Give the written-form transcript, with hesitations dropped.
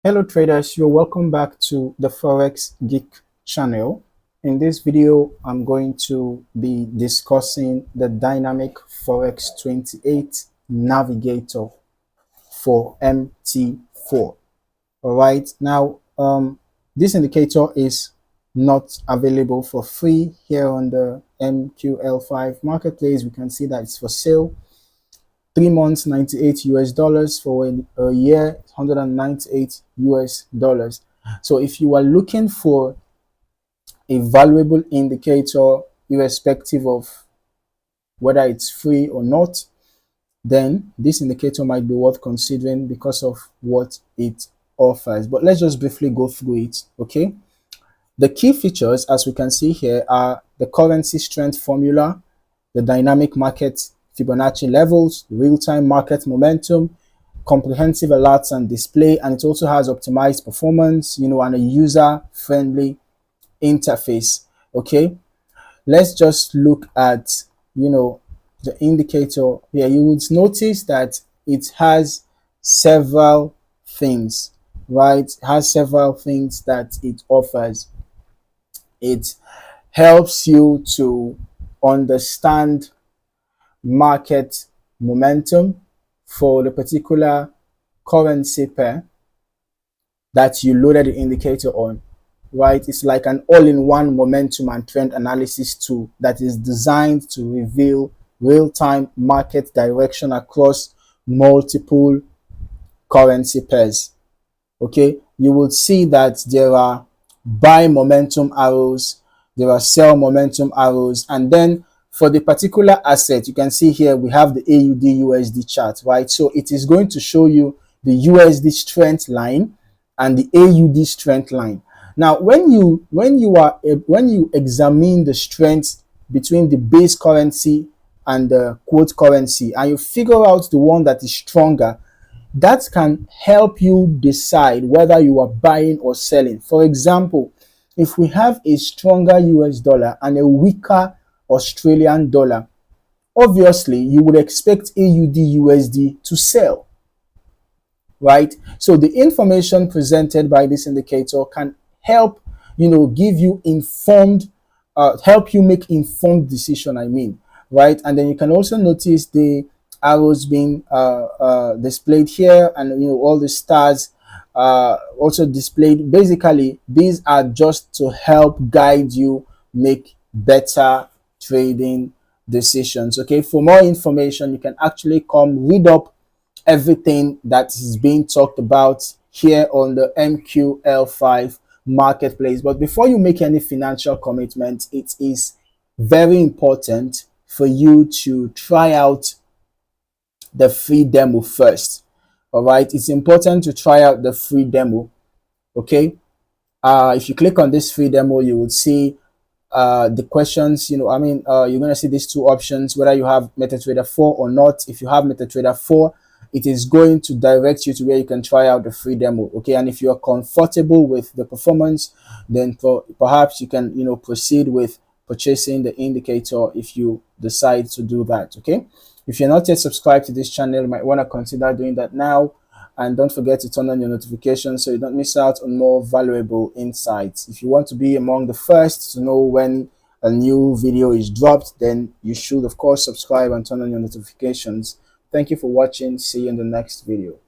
Hello traders, you're welcome back to the Forex Geek channel. In this video, I'm going to be discussing the Dynamic Forex28 Navigator for MT4. All right, now this indicator is not available for free here on the MQL5 marketplace. We can see that it's for sale. 3 months, $98 for a year, $198. So if you are looking for a valuable indicator, irrespective of whether it's free or not, then this indicator might be worth considering because of what it offers. But let's just briefly go through it, okay? The key features, as we can see here, are the currency strength formula, the dynamic market Fibonacci levels, real-time market momentum, comprehensive alerts and display, and it also has optimized performance, and a user-friendly interface. Okay, let's just look at, the indicator here. You would notice that it has several things, right? It has several things that it offers. It helps you to understand market momentum for the particular currency pair that you loaded the indicator on, right? It's like an all-in-one momentum and trend analysis tool that is designed to reveal real-time market direction across multiple currency pairs. Okay, you will see that there are buy momentum arrows, there are sell momentum arrows, and then for the particular asset, you can see here we have the AUD USD chart, right? So it is going to show you the USD strength line and the AUD strength line. Now, when you examine the strength between the base currency and the quote currency, and you figure out the one that is stronger, that can help you decide whether you are buying or selling. For example, if we have a stronger US dollar and a weaker Australian dollar, obviously you would expect AUD USD to sell, right? So the information presented by this indicator can help give you informed help you make informed decision, right? And then you can also notice the arrows being displayed here, and all the stars also displayed. Basically, these are just to help guide you make better trading decisions. Okay, for more information, you can actually come read up everything that is being talked about here on the MQL5 marketplace. But before you make any financial commitment, it is very important for you to try out the free demo first. All right, it's important to try out the free demo. Okay, if you click on this free demo, you will see the questions. You're gonna see these two options, whether you have MetaTrader 4 or not. If you have MetaTrader 4, it is going to direct you to where you can try out the free demo. Okay, and if you are comfortable with the performance, then perhaps you can proceed with purchasing the indicator if you decide to do that. Okay, if you're not yet subscribed to this channel, you might want to consider doing that now. And don't forget to turn on your notifications so you don't miss out on more valuable insights. If you want to be among the first to know when a new video is dropped, then you should, of course, subscribe and turn on your notifications. Thank you for watching. See you in the next video.